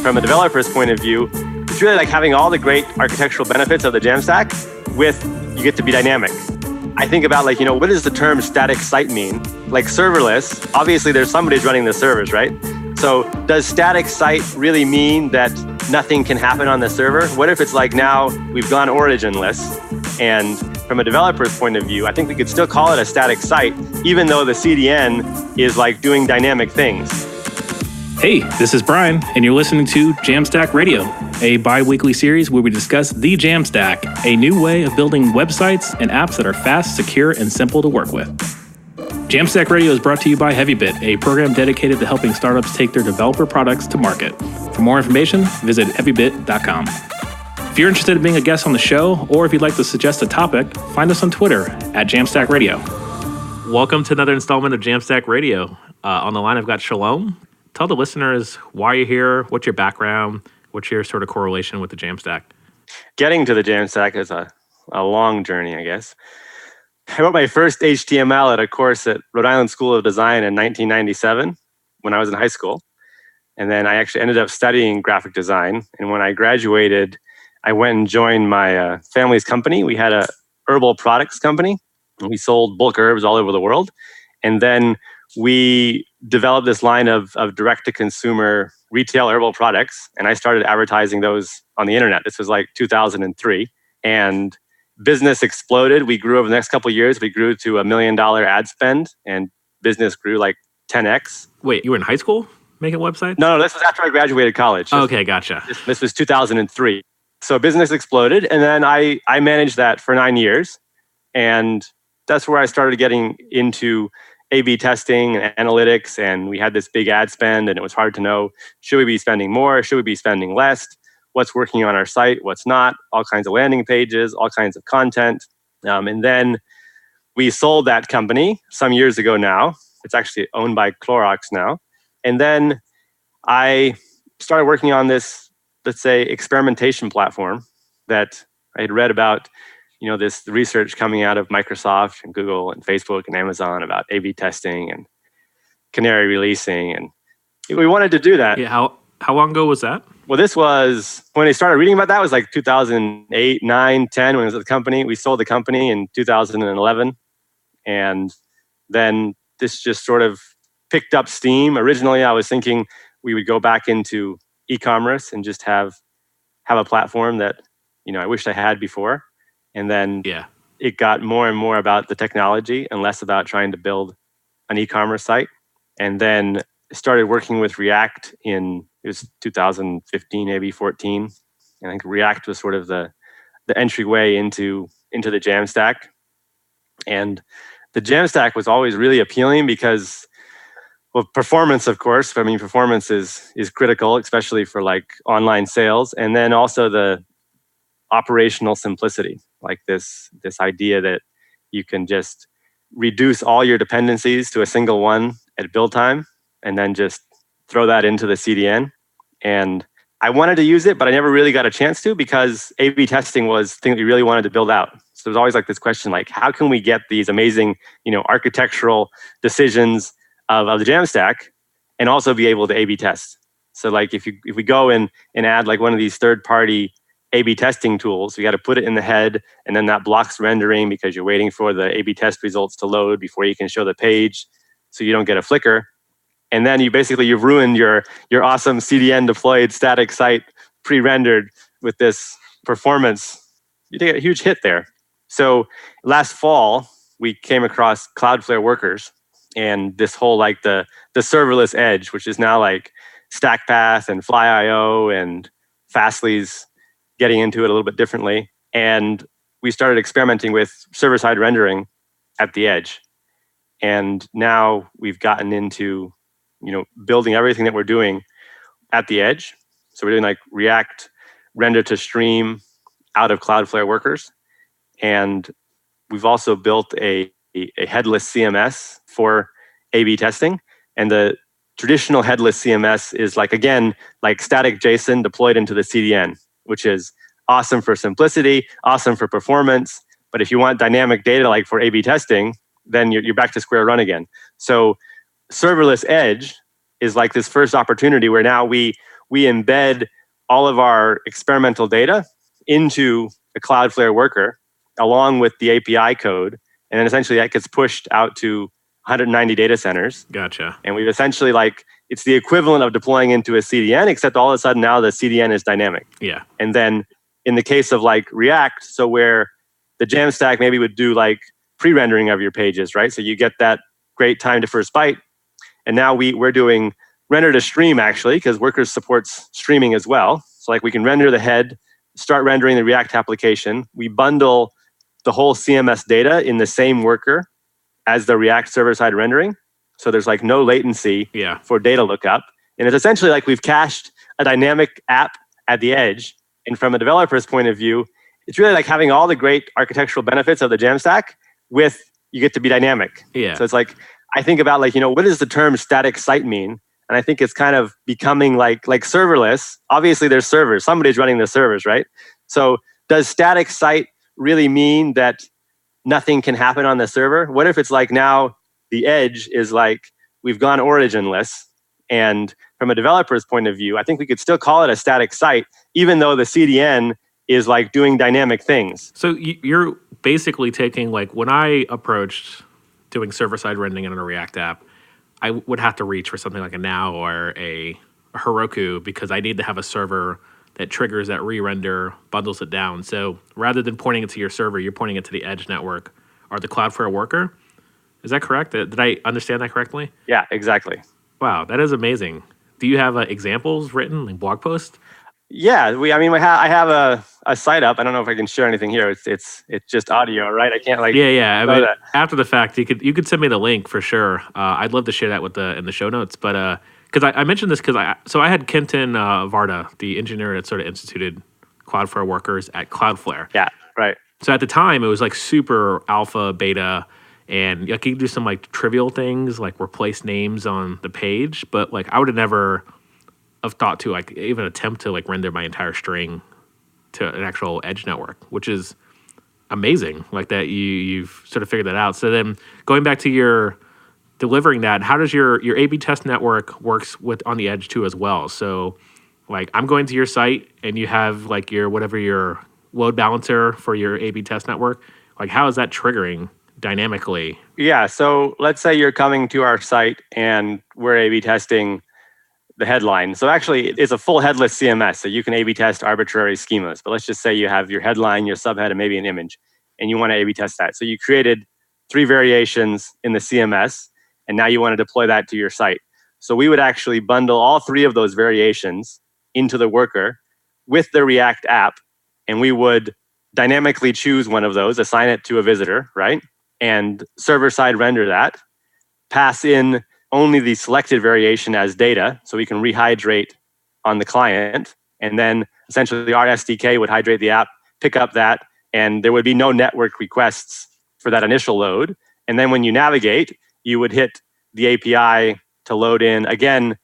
from a developer's point of view, it's really like having all the great architectural benefits of the JAMstack with you get to be dynamic. I think about like, what does the term static site mean? Like serverless, obviously there's somebody's running the servers, right? So does static site really mean that nothing can happen on the server? What if it's like now we've gone originless, and from a developer's point of view, I think we could still call it a static site, even though the CDN is like doing dynamic things. Hey, this is Brian, and you're listening to JAMstack Radio, a bi-weekly series where we discuss the JAMstack, a new way of building websites and apps that are fast, secure, and simple to work with. JAMstack Radio is brought to you by Heavybit, a program dedicated to helping startups take their developer products to market. For more information, visit heavybit.com. If you're interested in being a guest on the show, or if you'd like to suggest a topic, find us on Twitter at JAMstack Radio. Welcome to another installment of JAMstack Radio. On the line, I've got Shalom. Tell the listeners why you're here, what's your background, what's your sort of correlation with the JAMstack? Getting to the JAMstack is a long journey, I guess. I wrote my first HTML at a course at Rhode Island School of Design in 1997 when I was in high school. And then I actually ended up studying graphic design. And when I graduated, I went and joined my family's company. We had a herbal products company. And we sold bulk herbs all over the world. And then we developed this line of direct-to-consumer retail herbal products. And I started advertising those on the internet. This was like 2003. And business exploded. We grew over the next couple of years. We grew to $1 million ad spend, and business grew like 10x. Wait, you were in high school making websites? No, this was after I graduated college. Okay, gotcha. This was 2003. So business exploded, and then I managed that for 9 years. And that's where I started getting into A/B testing and analytics. And we had this big ad spend, and it was hard to know, should we be spending more? Should we be spending less? What's working on our site, what's not, all kinds of landing pages, all kinds of content. And then we sold that company some years ago now. It's actually owned by Clorox now. And then I started working on this, let's say, experimentation platform that I had read about, this research coming out of Microsoft and Google and Facebook and Amazon about A/B testing and canary releasing. And we wanted to do that. Yeah, how long ago was that? Well, this was, when I started reading about that, was like 2008, 9, 10, when I was at the company. We sold the company in 2011. And then this just sort of picked up steam. Originally, I was thinking we would go back into e-commerce and just have a platform that, I wished I had before. And then it got more and more about the technology and less about trying to build an e-commerce site. And then started working with React it was 2015, maybe 14. I think React was sort of the entryway into the JAMstack. And the JAMstack was always really appealing because, well, performance, of course. I mean, performance is critical, especially for like online sales. And then also the operational simplicity, like this idea that you can just reduce all your dependencies to a single one at build time, and then just throw that into the CDN. And I wanted to use it, but I never really got a chance to, because A/B testing was the thing that we really wanted to build out. So there's always like this question, like, how can we get these amazing, architectural decisions of the JAMstack and also be able to A/B test? So like if we go and add like one of these third-party A/B testing tools, we got to put it in the head, and then that blocks rendering because you're waiting for the A/B test results to load before you can show the page, so you don't get a flicker. And then you've ruined your awesome CDN deployed static site pre-rendered with this performance. You take a huge hit there. So last fall, we came across Cloudflare Workers and this whole like the serverless edge, which is now like StackPath and Fly.io, and Fastly's getting into it a little bit differently. And we started experimenting with server-side rendering at the edge. And now we've gotten into building everything that we're doing at the edge. So we're doing like React render to stream out of Cloudflare Workers. And we've also built a headless CMS for A/B testing. And the traditional headless CMS is like static JSON deployed into the CDN, which is awesome for simplicity, awesome for performance. But if you want dynamic data like for A/B testing, then you're back to square one again. So Serverless Edge is like this first opportunity where now we we embed all of our experimental data into a Cloudflare worker along with the API code. And then essentially that gets pushed out to 190 data centers. Gotcha. And we've essentially it's the equivalent of deploying into a CDN, except all of a sudden now the CDN is dynamic. Yeah. And then in the case of React, so where the JAMstack maybe would do pre-rendering of your pages, right? So you get that great time to first byte. And now we're doing render to stream actually, because Workers supports streaming as well. So we can render the head, start rendering the React application. We bundle the whole CMS data in the same worker as the React server-side rendering. So there's no latency for data lookup. And it's essentially we've cached a dynamic app at the edge. And from a developer's point of view, it's really having all the great architectural benefits of the JAMstack with you get to be dynamic. Yeah. So it's I think about what does the term static site mean? And I think it's kind of becoming like serverless. Obviously there's servers. Somebody's running the servers, right? So does static site really mean that nothing can happen on the server? What if it's now the edge is we've gone originless, and from a developer's point of view, I think we could still call it a static site, even though the CDN is doing dynamic things. So you're basically taking when I approached doing server-side rendering in a React app, I would have to reach for something like a Now or a Heroku because I need to have a server that triggers that re-render, bundles it down. So rather than pointing it to your server, you're pointing it to the edge network or the Cloudflare worker. Is that correct? Did I understand that correctly? Yeah, exactly. Wow, that is amazing. Do you have examples written, blog posts? Yeah, I have a site up. I don't know if I can share anything here. It's just audio, right? I can't Yeah. After the fact, you could send me the link for sure. I'd love to share that in the show notes. But because I mentioned this because I had Kenton Varda, the engineer that sort of instituted Cloudflare Workers at Cloudflare. Yeah, right. So at the time, it was super alpha, beta, and you could do some trivial things like replace names on the page. But I would have never have thought to even attempt to render my entire string to an actual edge network, which is amazing. That you've sort of figured that out. So then going back to your delivering that, how does your A/B test network works on the edge too as well? So I'm going to your site and you have your load balancer for your A/B test network. How is that triggering dynamically? Yeah. So let's say you're coming to our site and we're A/B testing the headline. So actually, it's a full headless CMS. So you can A/B test arbitrary schemas. But let's just say you have your headline, your subhead, and maybe an image, and you want to A/B test that. So you created 3 variations in the CMS, and now you want to deploy that to your site. So we would actually bundle all 3 of those variations into the worker with the React app, and we would dynamically choose one of those, assign it to a visitor, right? And server-side render that, pass in only the selected variation as data, so we can rehydrate on the client, and then essentially our SDK would hydrate the app, pick up that, and there would be no network requests for that initial load. And then when you navigate, you would hit the API to load in, again,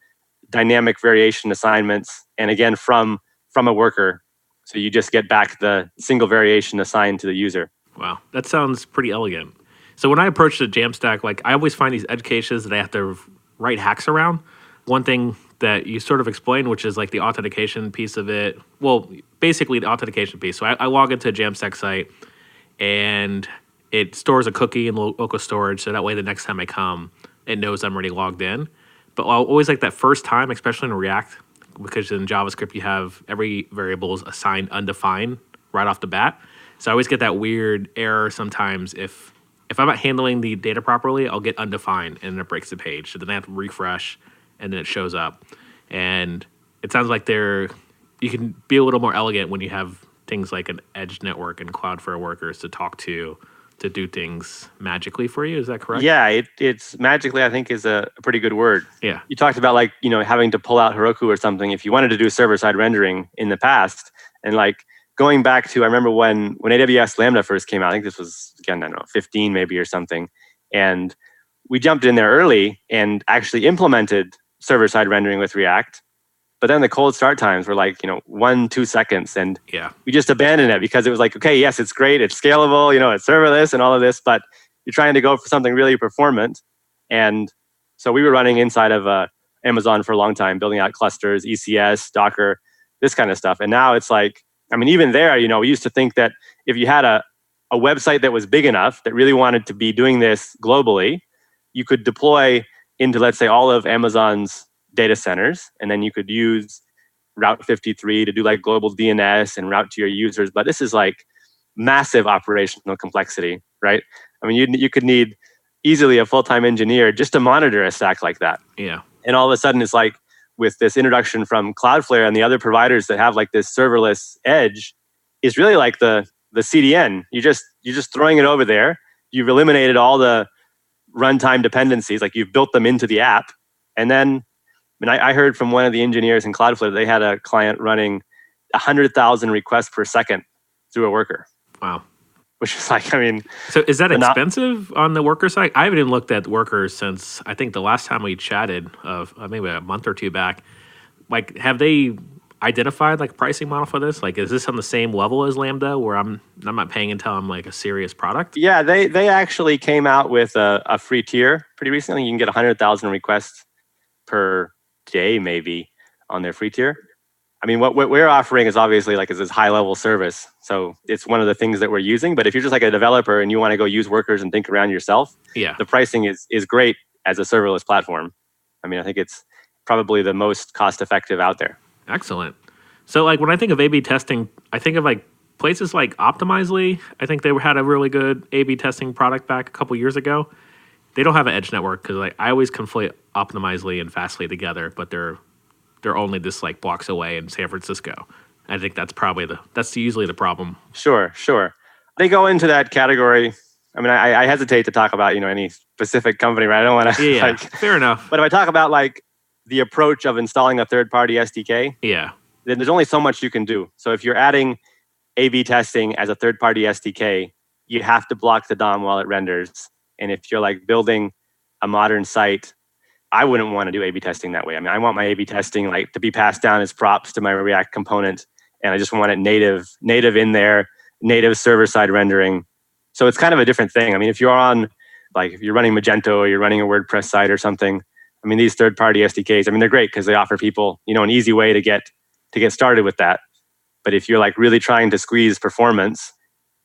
dynamic variation assignments, and again, from a worker. So you just get back the single variation assigned to the user. Wow, that sounds pretty elegant. So when I approach the JAMstack, I always find these edge cases that I have to write hacks around. One thing that you sort of explained, which is the authentication piece of it. Well, basically the authentication piece. So I log into a JAMstack site and it stores a cookie in local storage. So that way the next time I come, it knows I'm already logged in. But I always that first time, especially in React, because in JavaScript you have every variable is assigned undefined right off the bat. So I always get that weird error sometimes if I'm not handling the data properly, I'll get undefined and it breaks the page. So then I have to refresh and then it shows up. And it sounds like you can be a little more elegant when you have things like an edge network and Cloudflare Workers to talk to do things magically for you. Is that correct? Yeah, it's magically, I think, is a pretty good word. Yeah. You talked about having to pull out Heroku or something if you wanted to do server-side rendering in the past. And going back to, I remember when AWS Lambda first came out, I think this was, again, I don't know, 15 maybe or something. And we jumped in there early and actually implemented server-side rendering with React. But then the cold start times were 1-2 seconds. And we just abandoned it because it was okay, yes, it's great. It's scalable, it's serverless and all of this, but you're trying to go for something really performant. And so we were running inside of a Amazon for a long time, building out clusters, ECS, Docker, this kind of stuff. And now it's like, I mean, even there, we used to think that if you had a website that was big enough that really wanted to be doing this globally, you could deploy into, let's say, all of Amazon's data centers, and then you could use Route 53 to do like global DNS and route to your users. But this is like massive operational complexity, right? I mean, you could need easily a full-time engineer just to monitor a stack like that. Yeah. And all of a sudden, it's like with this introduction from Cloudflare and the other providers that have like this serverless edge, is really like the CDN. You're just throwing it over there. You've eliminated all the runtime dependencies, like you've built them into the app. And then, I heard from one of the engineers in Cloudflare, they had a client running 100,000 requests per second through a worker. Wow. Which is like, So is that expensive on the worker side? I haven't even looked at workers since I think the last time we chatted, of maybe a month or two back. Like, have they identified like a pricing model for this? Like, is this on the same level as Lambda, where I'm not paying until I'm like a serious product? Yeah, they actually came out with a free tier pretty recently. You can get 100,000 requests per day, maybe, on their free tier. What we're offering is obviously like is this high level service. So it's one of the things that we're using. But if you're just like a developer and you want to go use workers and think around yourself, the pricing is great as a serverless platform. I think it's probably the most cost effective out there. Excellent. So like when I think of A/B testing, I think of like places like Optimizely. I think they had a really good A/B testing product back a couple years ago. They don't have an edge network because like I always conflate Optimizely and Fastly together, but they're only this like blocks away in San Francisco. I think that's usually the problem. Sure. They go into that category. I hesitate to talk about any specific company, right? I don't want to. Yeah, fair enough. But if I talk about like the approach of installing a third-party SDK, then there's only so much you can do. So if you're adding A/B testing as a third-party SDK, you have to block the DOM while it renders. And if you're like building a modern site, I wouldn't want to do A/B testing that way. I want my A/B testing like to be passed down as props to my React component, and I just want it native in there, native server-side rendering. So it's kind of a different thing. If you're on, like, if you're running Magento or you're running a WordPress site or something, these third-party SDKs, they're great because they offer people, an easy way to get started with that. But if you're like really trying to squeeze performance,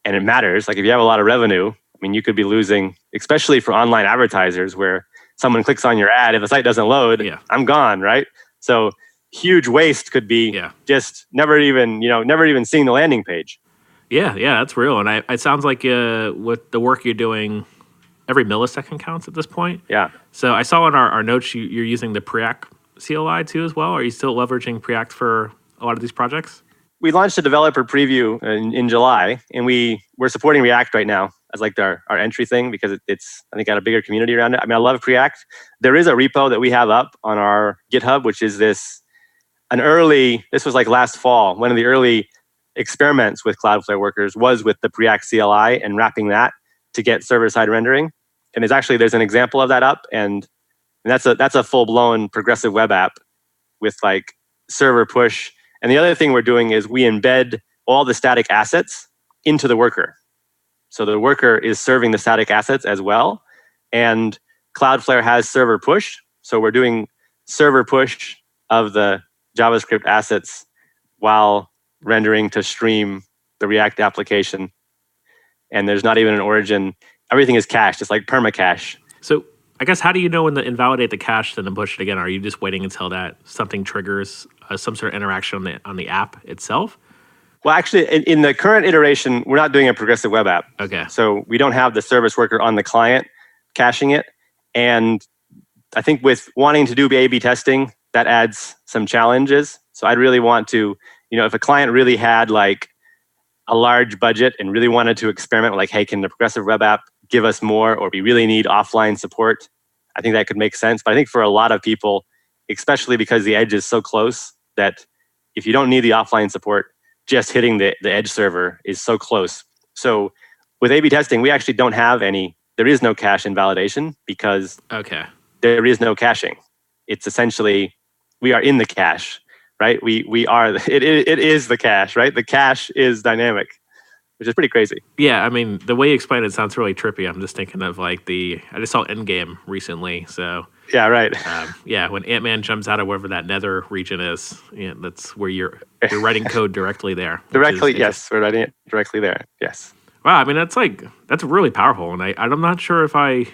and it matters, like if you have a lot of revenue, you could be losing, especially for online advertisers where someone clicks on your ad, if the site doesn't load, I'm gone, right? So huge waste could be just never even seeing the landing page. Yeah, that's real. And it sounds like with the work you're doing, every millisecond counts at this point. Yeah. So I saw in our notes you're using the Preact CLI too as well. Are you still leveraging Preact for a lot of these projects? We launched a developer preview in July, and we're supporting React right now as like our entry thing because it's, I think, got a bigger community around it. I love Preact. There is a repo that we have up on our GitHub, which is this was like last fall. One of the early experiments with Cloudflare Workers was with the Preact CLI and wrapping that to get server-side rendering. And there's an example of that up, and that's a full-blown progressive web app with like server push. And the other thing we're doing is we embed all the static assets into the worker. So the worker is serving the static assets as well. And Cloudflare has server push. So we're doing server push of the JavaScript assets while rendering to stream the React application. And there's not even an origin. Everything is cached. It's like permacache. So I guess how do you know when to invalidate the cache then to push it again? Are you just waiting until that something triggers some sort of interaction on the app itself? Well, actually, in the current iteration, we're not doing a progressive web app. Okay. So we don't have the service worker on the client caching it. And I think with wanting to do A/B testing, that adds some challenges. So I'd really want to, if a client really had like a large budget and really wanted to experiment with like, hey, can the progressive web app give us more, or we really need offline support, I think that could make sense. But I think for a lot of people, especially because the edge is so close, that if you don't need the offline support, just hitting the edge server is so close. So with A/B testing, we actually don't have there is no cache invalidation because there is no caching. It's essentially, we are in the cache, right? It is the cache, right? The cache is dynamic. which is pretty crazy. Yeah, I mean, the way you explained it sounds really trippy. I'm just thinking of I just saw Endgame recently, so Yeah, right. when Ant-Man jumps out of wherever that nether region is, that's where you're writing code directly there. Directly, yes, we're writing it directly there. Yes. Wow, I mean that's really powerful, and I'm not sure if I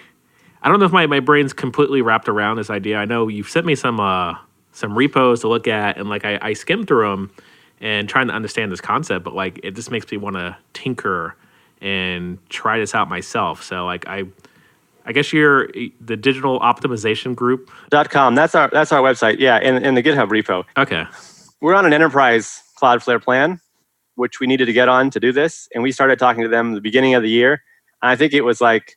don't know if my brain's completely wrapped around this idea. I know you've sent me some repos to look at, and I skimmed through them and trying to understand this concept, but it just makes me want to tinker and try this out myself. So I guess you're the digital optimization group. .com. That's our website. Yeah, in the GitHub repo. Okay. We're on an enterprise Cloudflare plan, which we needed to get on to do this, and we started talking to them at the beginning of the year. And I think it was like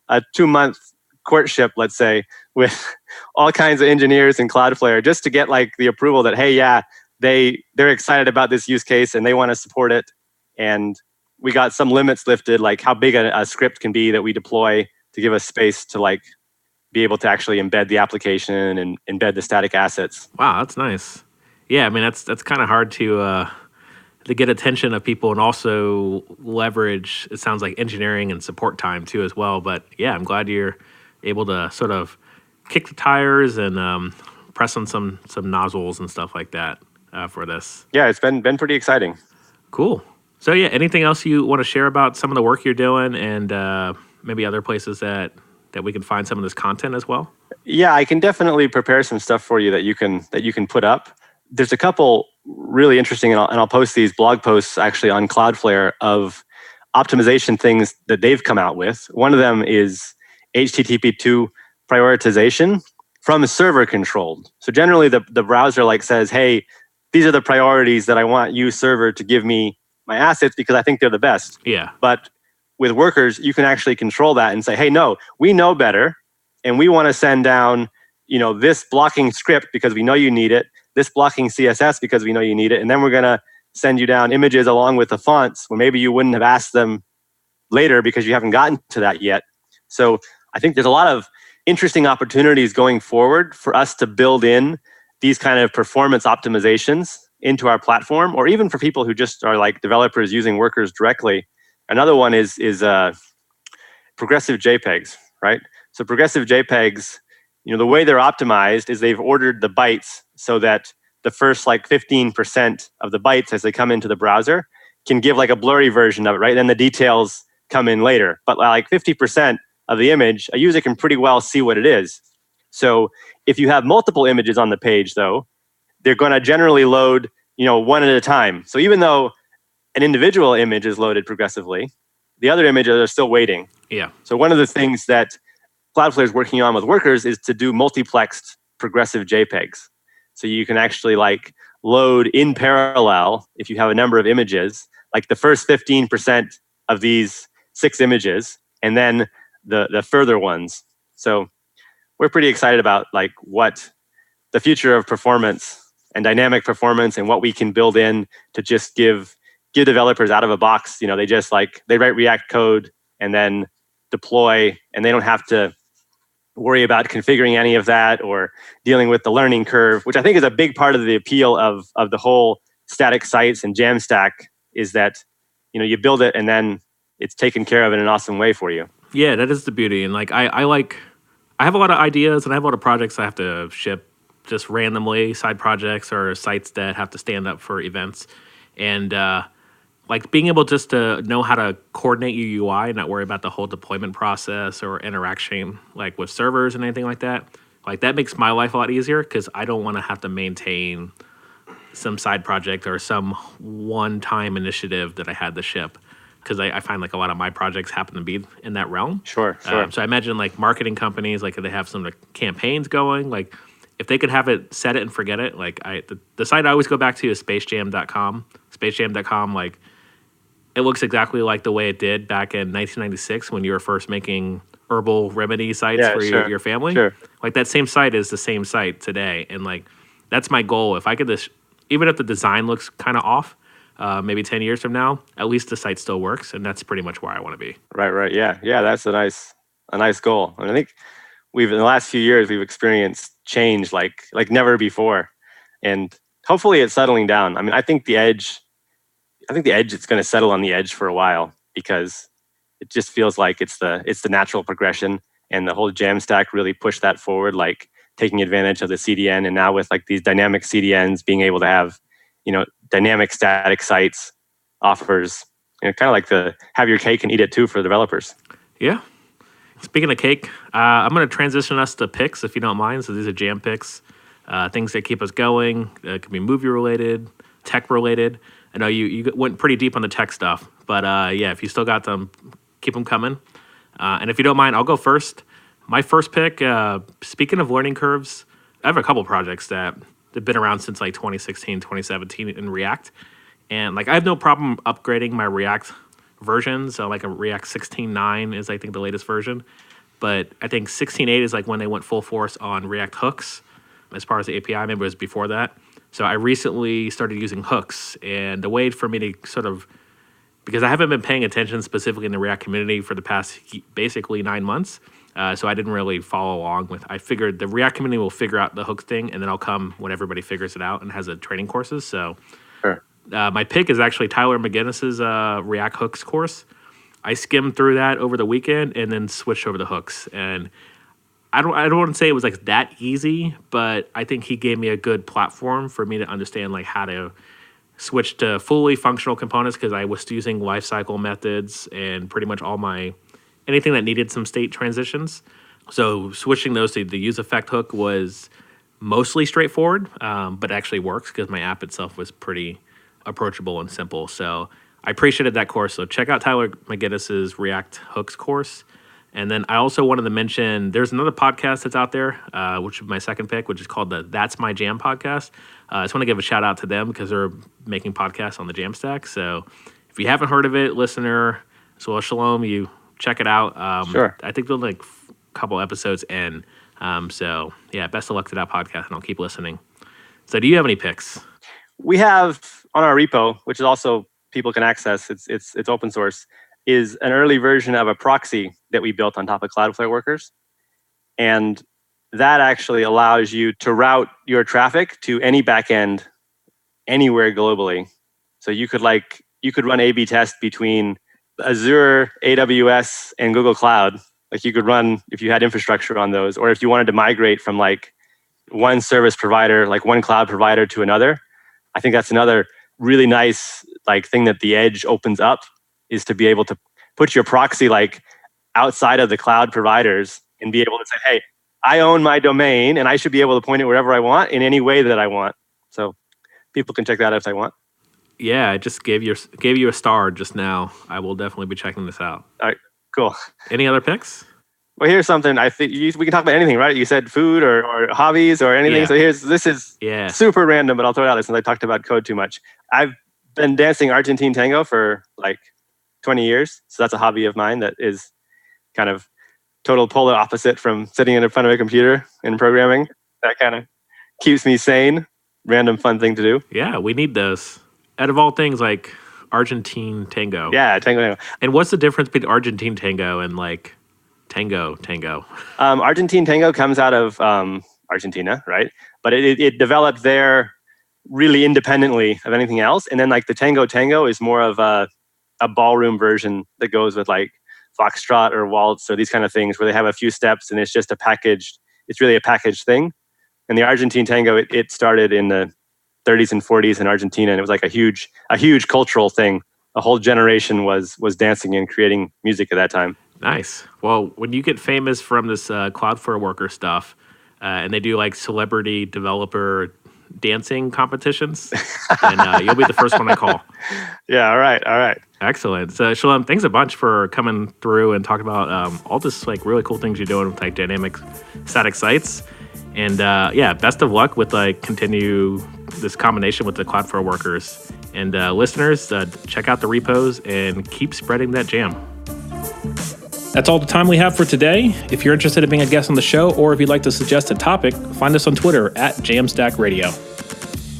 a 2-month courtship, let's say, with all kinds of engineers in Cloudflare, just to get the approval that, hey, yeah, they're excited about this use case and they want to support it. And we got some limits lifted, like how big a script can be that we deploy to give us space to be able to actually embed the application and embed the static assets. Wow, that's nice. Yeah, I mean that's kind of hard to get attention of people and also leverage. It sounds like engineering and support time too as well. But yeah, I'm glad you're able to sort of kick the tires and press on some nozzles and stuff like that for this. Yeah, it's been pretty exciting. Cool. So yeah, anything else you want to share about some of the work you're doing and maybe other places that we can find some of this content as well? Yeah, I can definitely prepare some stuff for you that you can put up. There's a couple really interesting, and I'll post these blog posts actually on Cloudflare of optimization things that they've come out with. One of them is HTTP2 prioritization from server controlled. So generally the browser says, hey, these are the priorities that I want you server to give me my assets because I think they're the best. Yeah. But with workers, you can actually control that and say, hey, no, we know better and we want to send down, this blocking script because we know you need it, this blocking CSS because we know you need it, and then we're going to send you down images along with the fonts where maybe you wouldn't have asked them later because you haven't gotten to that yet. So I think there's a lot of interesting opportunities going forward for us to build in these kind of performance optimizations into our platform, or even for people who just are developers using workers directly. Another one is progressive Jpgs, right? So progressive Jpgs, the way they're optimized is they've ordered the bytes so that the first 15% of the bytes as they come into the browser can give a blurry version of it, right? Then the details come in later. But 50% of the image, a user can pretty well see what it is. So if you have multiple images on the page, though, they're going to generally load, one at a time. So even though an individual image is loaded progressively, the other images are still waiting. Yeah. So one of the things that Cloudflare is working on with workers is to do multiplexed progressive JPEGs. So you can actually load in parallel if you have a number of images, the first 15% of these 6 images, and then the further ones. So we're pretty excited about what the future of performance and dynamic performance and what we can build in to just give developers out of a box. They just they write React code and then deploy, and they don't have to worry about configuring any of that or dealing with the learning curve, which I think is a big part of the appeal of the whole static sites and JAMstack is that you build it and then it's taken care of in an awesome way for you. Yeah, that is the beauty. And I have a lot of ideas and I have a lot of projects I have to ship just randomly, side projects or sites that have to stand up for events. And being able just to know how to coordinate your UI and not worry about the whole deployment process or interaction with servers and anything like that. That makes my life a lot easier because I don't want to have to maintain some side project or some one-time initiative that I had to ship. Because I find a lot of my projects happen to be in that realm. Sure. So I imagine marketing companies, if they have some campaigns going, if they could have it, set it and forget it. The site I always go back to is spacejam.com. Spacejam.com, it looks exactly like the way it did back in 1996 when you were first making herbal remedy sites for your family. Sure. That same site is the same site today. And that's my goal. If I could even if the design looks kind of off, maybe 10 years from now, at least the site still works, and that's pretty much where I want to be. Right. Yeah, that's a nice goal. And I think in the last few years we've experienced change like never before, and hopefully it's settling down. I mean, I think the edge I think the edge, it's going to settle on the edge for a while because it just feels like it's the natural progression, and the whole JAMstack really pushed that forward, like taking advantage of the CDN, and now with like these dynamic CDNs being able to have, dynamic static sites offers, kind of like the have your cake and eat it too for the developers. Yeah. Speaking of cake, I'm going to transition us to picks if you don't mind. So these are jam picks, things that keep us going. It could be movie related, tech related. I know you went pretty deep on the tech stuff, but if you still got them, keep them coming. And if you don't mind, I'll go first. My first pick, speaking of learning curves, I have a couple projects that have been around since like 2016, 2017 in React. And like I have no problem upgrading my React version. So like a React 16.9 is I think the latest version. But I think 16.8 is like when they went full force on React hooks as far as the API. Maybe it was before that. So I recently started using hooks. And the way for me to sort of, because I haven't been paying attention specifically in the React community for the past basically 9 months. So I didn't really follow along with, I figured the React community will figure out the hooks thing, and then I'll come when everybody figures it out and has a training courses. So sure. My pick is actually Tyler McGinnis's React hooks course. I skimmed through that over the weekend and then switched over to hooks. And I don't want to say it was like that easy, but I think he gave me a good platform for me to understand like how to switch to fully functional components, because I was using lifecycle methods and pretty much anything that needed some state transitions. So switching those to the use effect hook was mostly straightforward, but actually works because my app itself was pretty approachable and simple. So I appreciated that course. So check out Tyler McGinnis's React hooks course. And then I also wanted to mention there's another podcast that's out there, which is my second pick, which is called the That's My Jam podcast. I just want to give a shout out to them because they're making podcasts on the JAMstack. So if you haven't heard of it, listener, as well as Shalom, you check it out. Sure. I think they're like a couple episodes in. So yeah, best of luck to that podcast, and I'll keep listening. So do you have any picks? We have on our repo, which is also people can access, it's open source, is an early version of a proxy that we built on top of Cloudflare Workers. And that actually allows you to route your traffic to any backend anywhere globally. So you could run A/B test between Azure, AWS, and Google Cloud. Like you could run if you had infrastructure on those, or if you wanted to migrate from like one service provider, like one cloud provider to another. I think that's another really nice like thing that the Edge opens up, is to be able to put your proxy like outside of the cloud providers and be able to say, hey, I own my domain and I should be able to point it wherever I want in any way that I want. So people can check that out if they want. Yeah, I just gave you a star just now. I will definitely be checking this out. All right, cool. Any other picks? Well, here's something. I think we can talk about anything, right? You said food or hobbies or anything. Yeah. So this is super random, but I'll throw it out there since I talked about code too much. I've been dancing Argentine tango for like 20 years. So that's a hobby of mine that is kind of total polar opposite from sitting in front of a computer and programming. That kind of keeps me sane. Random fun thing to do. Yeah, we need those. Out of all things, like Argentine tango. Yeah, tango. And what's the difference between Argentine tango and like tango? Argentine tango comes out of Argentina, right? But it developed there really independently of anything else. And then like the tango is more of a ballroom version that goes with like foxtrot or waltz or these kind of things where they have a few steps and it's really a packaged thing. And the Argentine tango, it started in the 30s and 40s in Argentina, and it was like a huge cultural thing. A whole generation was dancing and creating music at that time. Nice. Well, when you get famous from this Cloudflare Worker stuff, and they do like celebrity developer dancing competitions, and you'll be the first one I call. Yeah. All right. Excellent. So Shalom, thanks a bunch for coming through and talking about all this like really cool things you're doing with like dynamic static sites. And best of luck with like continue this combination with the Cloudflare Workers. And listeners, check out the repos and keep spreading that jam. That's all the time we have for today. If you're interested in being a guest on the show, or if you'd like to suggest a topic, find us on Twitter at JAMstack Radio.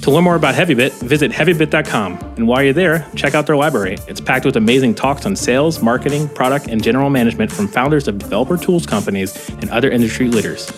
To learn more about Heavybit, visit heavybit.com. And while you're there, check out their library. It's packed with amazing talks on sales, marketing, product, and general management from founders of developer tools companies and other industry leaders.